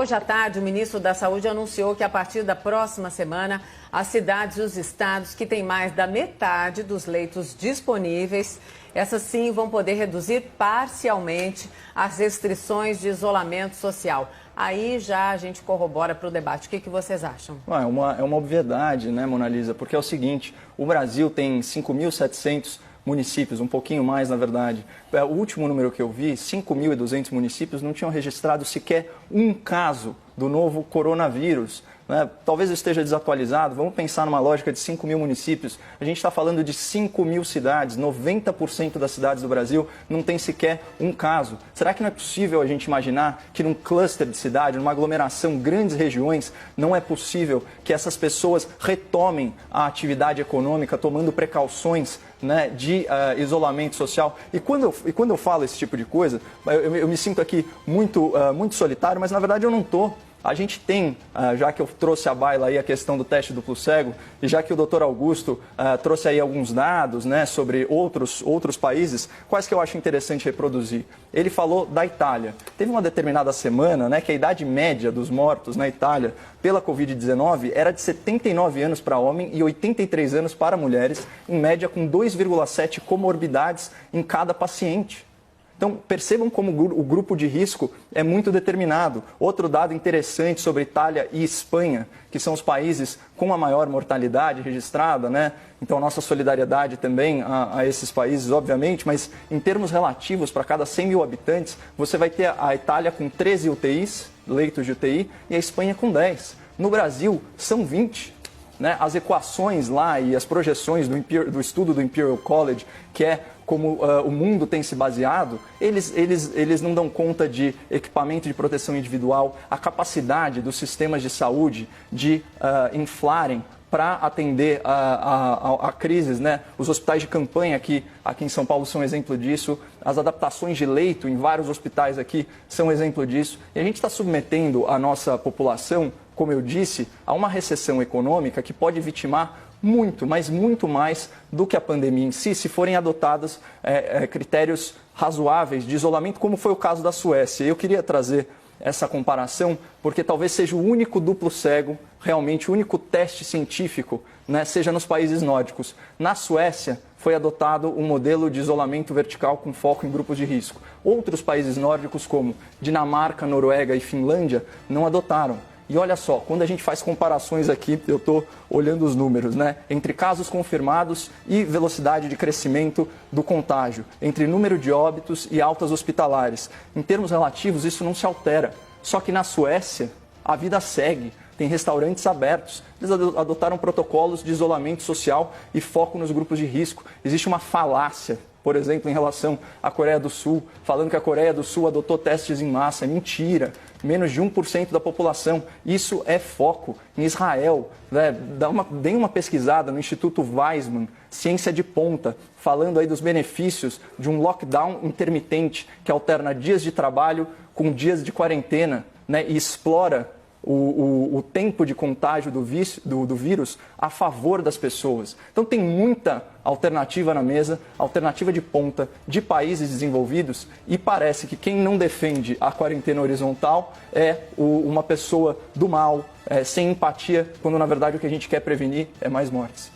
Hoje à tarde, o ministro da Saúde anunciou que a partir da próxima semana, as cidades e os estados que têm mais da metade dos leitos disponíveis, essas sim vão poder reduzir parcialmente as restrições de isolamento social. Aí já a gente corrobora para o debate. O que vocês acham? É uma obviedade, né, Mona Lisa? Porque é o seguinte, o Brasil tem 5.700 municípios, um pouquinho mais, na verdade. O último número que eu vi, 5.200 municípios não tinham registrado sequer um caso do novo coronavírus. Né? Talvez eu esteja desatualizado, vamos pensar numa lógica de 5.000 municípios. A gente está falando de 5.000 cidades, 90% das cidades do Brasil não tem sequer um caso. Será que não é possível a gente imaginar que num cluster de cidade, numa aglomeração, grandes regiões, não é possível que essas pessoas retomem a atividade econômica, tomando precauções, né, de isolamento social? E quando eu falo esse tipo de coisa, eu me sinto aqui muito solitário, mas na verdade eu não estou. A gente tem, já que eu trouxe à baila aí a questão do teste duplo cego, e já que o doutor Augusto trouxe aí alguns dados, né, sobre outros países, quais que eu acho interessante reproduzir? Ele falou da Itália. Teve uma determinada semana, né, que a idade média dos mortos na Itália pela Covid-19 era de 79 anos para homem e 83 anos para mulheres, em média com 2,7 comorbidades em cada paciente. Então, percebam como o grupo de risco é muito determinado. Outro dado interessante sobre Itália e Espanha, que são os países com a maior mortalidade registrada, né? Então, nossa solidariedade também a esses países, obviamente, mas em termos relativos, para cada 100 mil habitantes, você vai ter a Itália com 13 UTIs, leitos de UTI, e a Espanha com 10. No Brasil, são 20. Né? As equações lá e as projeções do estudo do Imperial College, que é como o mundo tem se baseado, eles não dão conta de equipamento de proteção individual, a capacidade dos sistemas de saúde de inflarem para atender a crises, né? Os hospitais de campanha aqui em São Paulo são exemplo disso, as adaptações de leito em vários hospitais aqui são exemplo disso. E a gente está submetendo a nossa população, como eu disse, a uma recessão econômica que pode vitimar muito, mas muito mais do que a pandemia em si, se forem adotados critérios razoáveis de isolamento, como foi o caso da Suécia. Eu queria trazer essa comparação, porque talvez seja o único duplo cego, realmente o único teste científico, né, seja nos países nórdicos. Na Suécia foi adotado um modelo de isolamento vertical com foco em grupos de risco. Outros países nórdicos, como Dinamarca, Noruega e Finlândia, não adotaram. E olha só, quando a gente faz comparações aqui, eu estou olhando os números, né? Entre casos confirmados e velocidade de crescimento do contágio, entre número de óbitos e altas hospitalares. Em termos relativos, isso não se altera. Só que na Suécia, a vida segue. Tem restaurantes abertos. Eles adotaram protocolos de isolamento social e foco nos grupos de risco. Existe uma falácia, por exemplo, em relação à Coreia do Sul, falando que a Coreia do Sul adotou testes em massa. É mentira. Menos de 1% da população. Isso é foco. Em Israel, né, deem uma pesquisada no Instituto Weizmann, ciência de ponta, falando aí dos benefícios de um lockdown intermitente que alterna dias de trabalho com dias de quarentena, né, e explora o tempo de contágio do vírus a favor das pessoas. Então tem muita alternativa na mesa, alternativa de ponta de países desenvolvidos, e parece que quem não defende a quarentena horizontal é uma pessoa do mal, sem empatia, quando na verdade o que a gente quer prevenir é mais mortes.